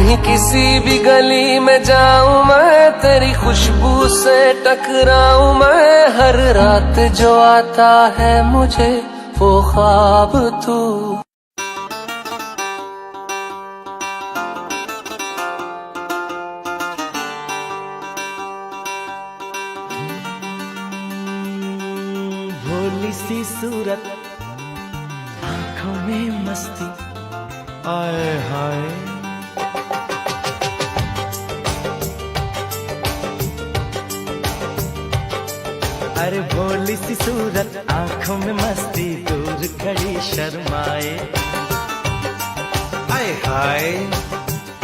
कहीं किसी भी गली में जाऊं मैं, तेरी खुशबू से टकराऊं मैं। हर रात जो आता है मुझे वो ख्वाब तू। भोली सी सूरत, आंखों में मस्ती, आए हाय। अरे भोली सी सूरत, आंखों में मस्ती, दूर खड़ी शर्माए, आए हाय।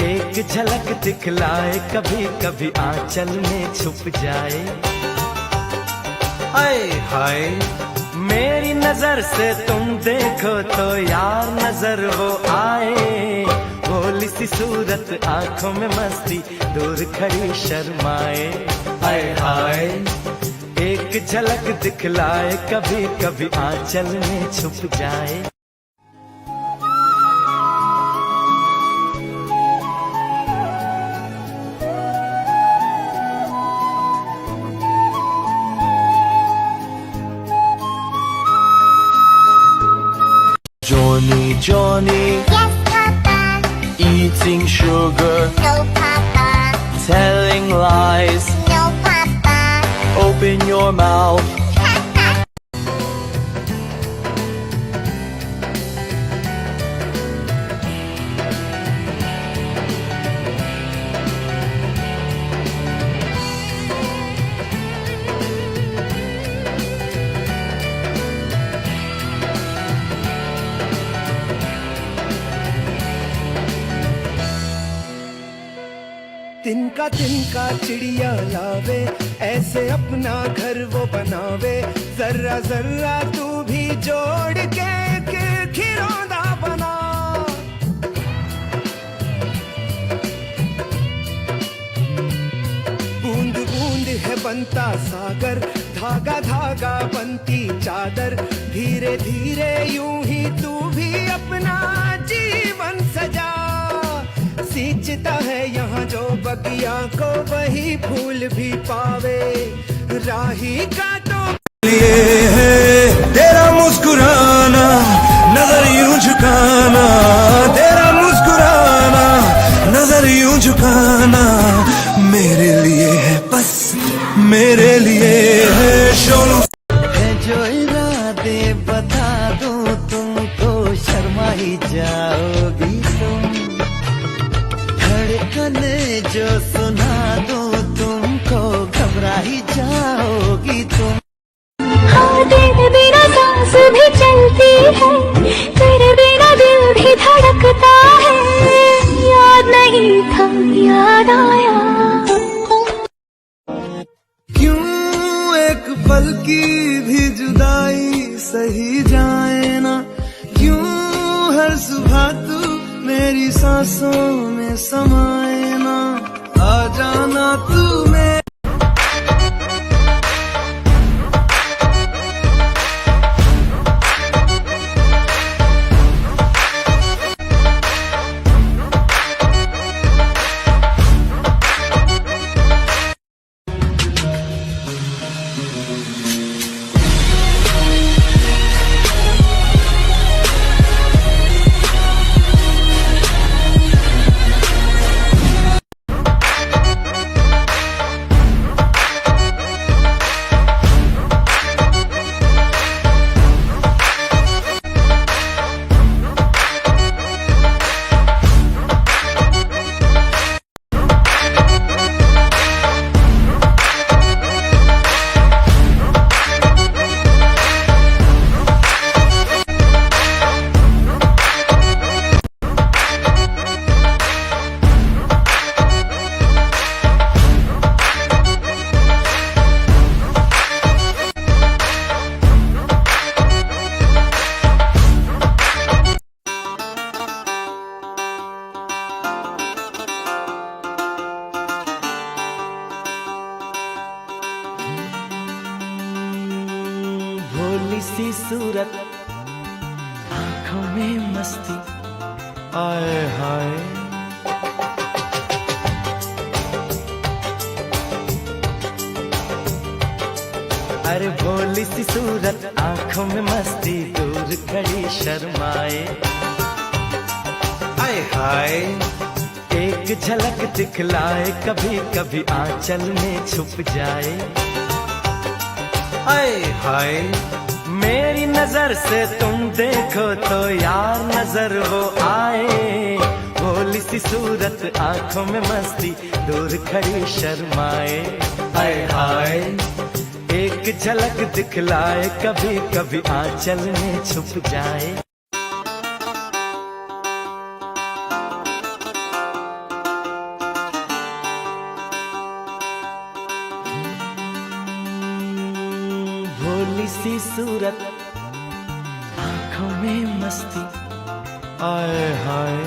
एक झलक दिखलाए, कभी कभी आंचल में छुप जाए, आए हाय। मेरी नजर से तुम देखो तो यार नजर वो आए। भोली सी सूरत, आंखों में मस्ती, दूर खड़ी शर्माए, आए हाय। एक झलक दिखलाए, कभी कभी आंचल में छुप जाए। Johnny, Johnny, Yes, Papa. eating sugar, No, Papa. telling lies. No, Papa. Open your mouth. तिनका चिड़िया लावे, ऐसे अपना घर वो बनावे। जर्रा जर्रा तू भी जोड़ के एक खिलौना बना। बूंद बूंद है बनता सागर, धागा धागा बनती चादर। धीरे धीरे यूं ही तू भी अपना जीवन सजा। सींचता है यहाँ जो बगिया को, वही फूल भी पावे। राही का तो लिए है तेरा मुस्कुराना, नजर यूं झुकाना। तेरा मुस्कुराना, नजर यूं झुकाना, मेरे लिए है बस मेरे लिए है। शोनू है जो इरादे बता दूं तुमको, शर्मा ही जाओगी तुम। धड़कने जो सुना दूं तुमको, घबरा ही जाओगी तुम। हाँ, तेरे बिना सांस भी चलती है, तेरे बिना दिल भी धड़कता है। याद नहीं था, याद आया। क्यों एक पल की भी जुदाई सही जाए ना। क्यों हर सुबह तू मेरी सांसों में समाए ना। आ जाना तू मेरे भोली सी सूरत, आंखों में मस्ती, आए हाय। अरे भोली सी सूरत आंखों में मस्ती, दूर खड़ी शर्माए। हाय हाय एक झलक दिखलाए, कभी कभी आंचल में छुप जाए। हाय हाय मेरी नजर से तुम देखो तो यार नजर वो आए। भोली सी सूरत आंखों में मस्ती, दूर खड़ी शर्माए। हाय हाय एक झलक दिखलाए, कभी कभी आंचल में छुप जाए। भोली सी सूरत आंखों में मस्ती, हाय हाय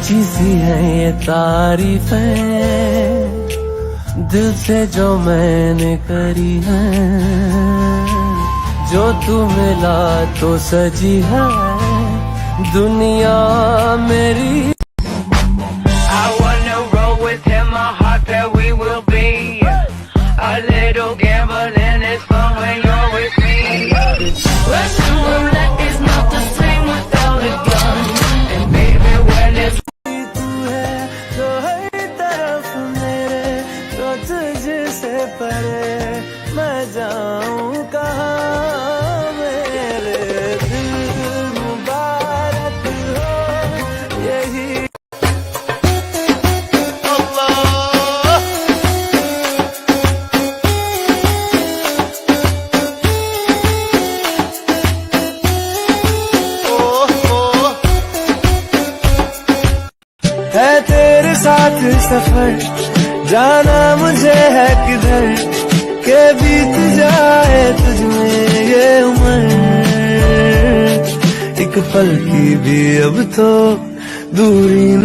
चीज़ी है ये तारीफें दिल से जो मैंने करी है, जो तू मिला तो सजी है दुनिया मेरी। I wanna roll with him, my heart that we will be a little gamble and it's fun when you're with me. Russian roulette is not the same without a gun, and baby when it's तू है तो हर तरफ मेरे, तो तुझसे परे मैं जाऊं कहाँ। मेरे दिल मुबारक हो यही। है तेरे साथ सफर, जाना मुझे है किधर के बीत जाए तुझमें ये उम्र। एक पल की भी अब तो दूरी न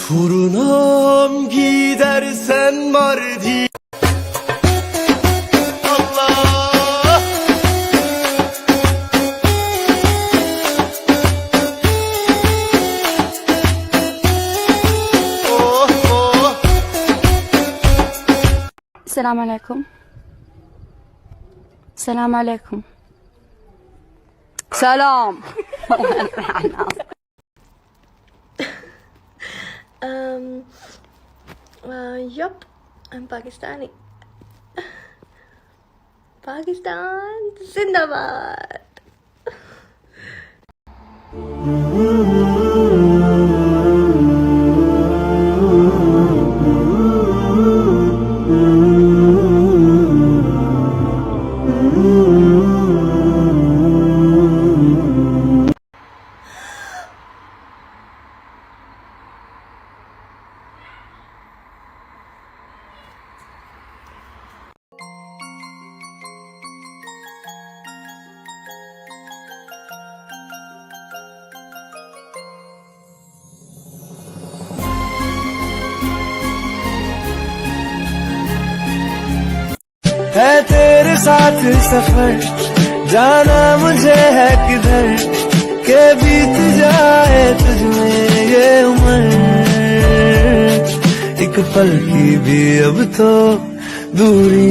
Turunam gidersen Mardi. Allah. Oh, oh. السلام عليكم. السلام عليكم. سلام. Yup, I'm Pakistani. Pakistan Zindabad. है तेरे साथ सफर, जाना मुझे है किधर के बीत जाए तुझमें ये उम्र, एक पल की भी अब तो दूरी।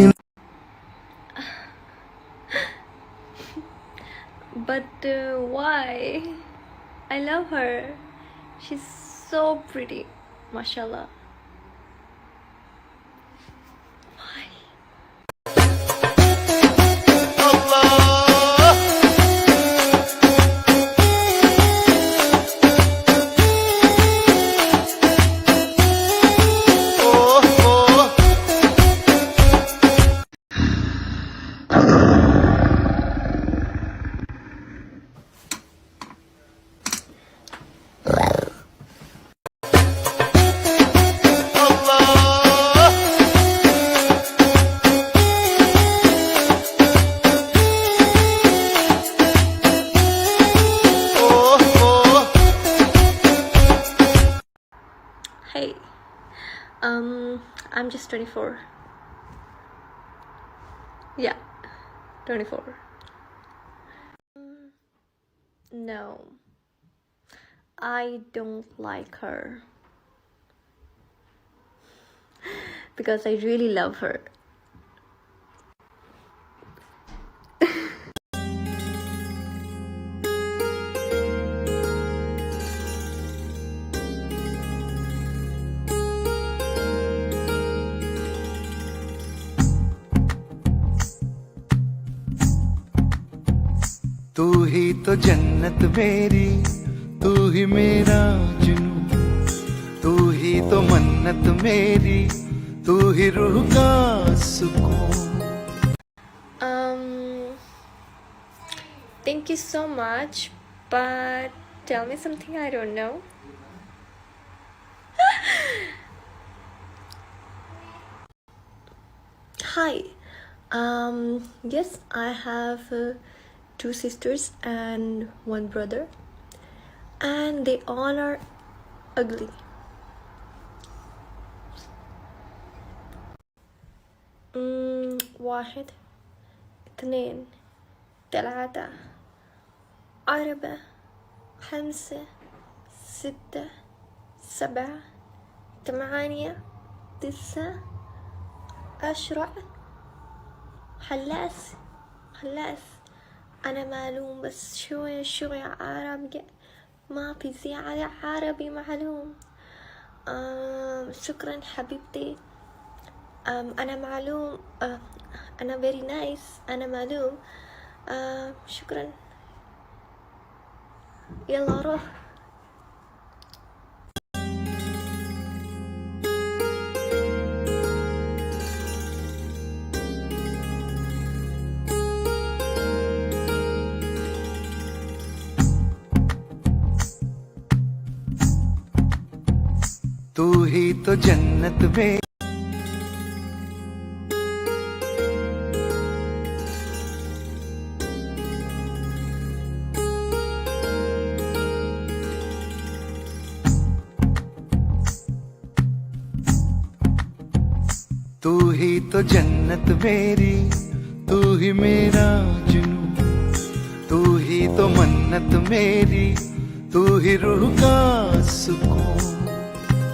But why? I love her. She's so pretty. MashaAllah. Why? Hey, I'm just 24. Yeah, 24. No, I don't like her because I really love her. तू ही तो जन्नत मेरी, तू ही मेरा जुनून, तू ही तो मन्नत मेरी, तू ही रूह का सुकून। Thank you so much, but tell me something I don't know. Hi. Yes, I have 2 sisters and 1 brother, and they all are ugly. واحد 2 3 4 5 6 7 8 9 10 خلاص أنا معلوم، بس شوية عربي، ما في زيادة عربي معلوم. شكرا حبيبتي. أنا معلوم. أنا very nice. أنا معلوم. شكرا. يلا روح. तू ही तो जन्नत में, तू ही तो जन्नत मेरी, तू ही मेरा जुनून, तू ही तो मन्नत मेरी, तू ही रूह का सुकून,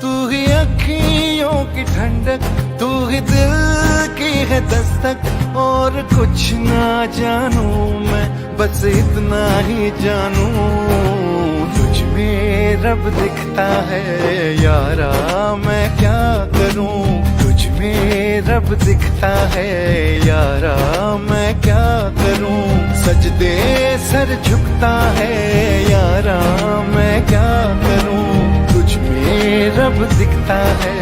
तू ही अखियों की ठंडक, तू ही दिल की है दस्तक और कुछ ना जानूं मैं, बस इतना ही जानूं तुझ में रब दिखता है यारा, मैं क्या करूं तुझ में रब दिखता है यारा, मैं क्या करूं सजदे सर झुकता है यारा, मैं क्या करूं तुझ में रब दिखता है।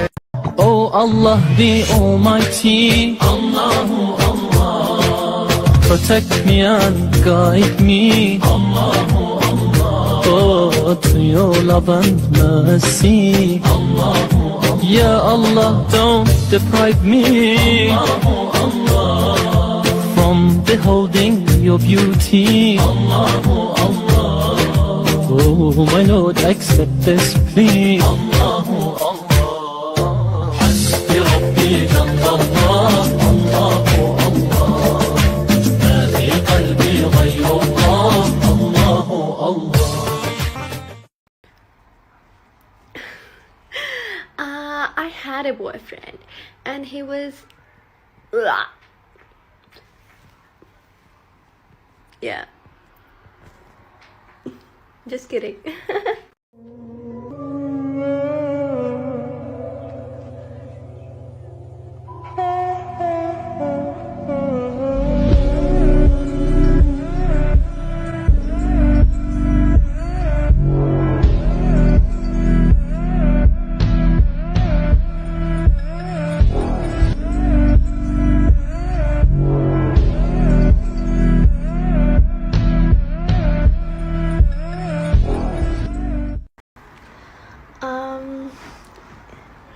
Oh Allah the Almighty, Allahu Allah, protect me and guide me, Allahu Allah, oh to your love and mercy, Allahu Allah, Ya Allah don't deprive me, Allahu Allah, from beholding your beauty, Allahu Allah, oh my Lord accept this plea, Allahu Allah. I had a boyfriend and he was yeah, just kidding.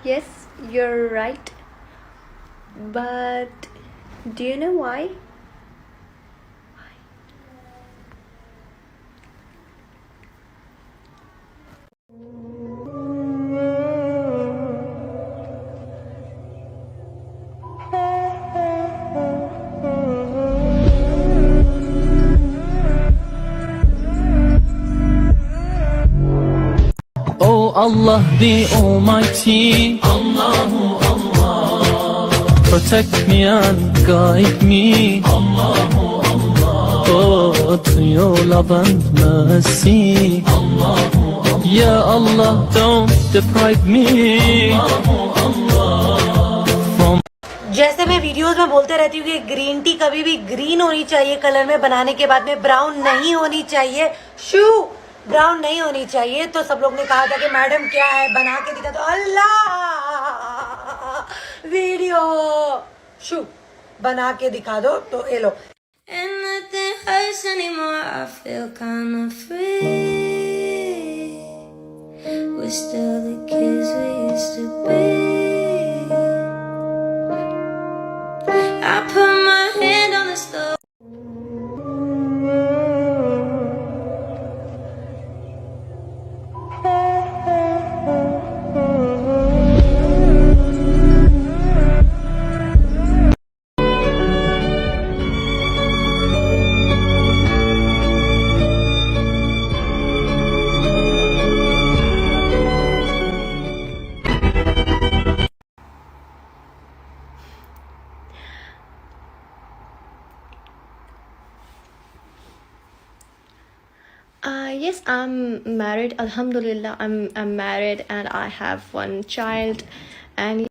Yes, you're right. But do you know why? Oh Allah the Almighty, Allahu Allah, protect me and guide me, Allahu Allah, oh to your love and mercy, Allahu Allah, Ya Allah don't deprive me, Allahu Allah, from जैसे मैं videos में बोलते रहती हूँ कि green tea कभी भी green होनी चाहिए कलर में, बनाने के बाद में ब्राउन नहीं होनी चाहिए, ब्राउन नहीं होनी चाहिए। तो सब लोग ने कहा था कि मैडम क्या है बना के दिखा, तो अल्लाह वीडियो शू बना के दिखा दो, तो ये लो। And nothing hurts anymore, I feel kinda free. We're still the kids we used to be. I put my hand on the stove. Yes, I'm married. Alhamdulillah, I'm married and I have one child. And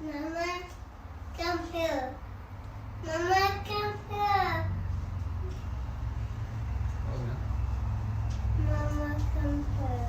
Mama, come here. Mama, come here. Mama, come here.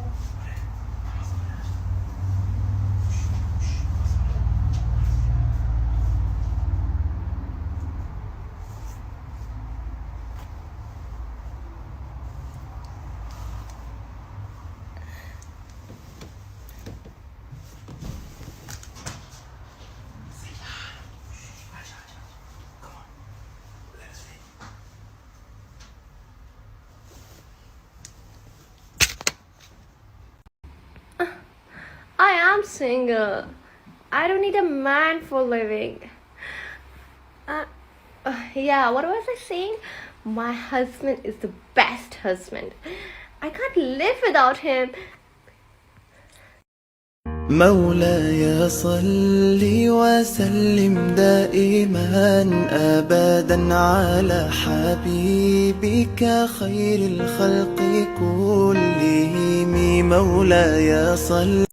I'm single. I don't need a man for living. Yeah, what was I saying? My husband is the best husband. I can't live without him. مولاي صل وسلم دائما أبدا على حبيبك خير الخلق كلهم مولاي صل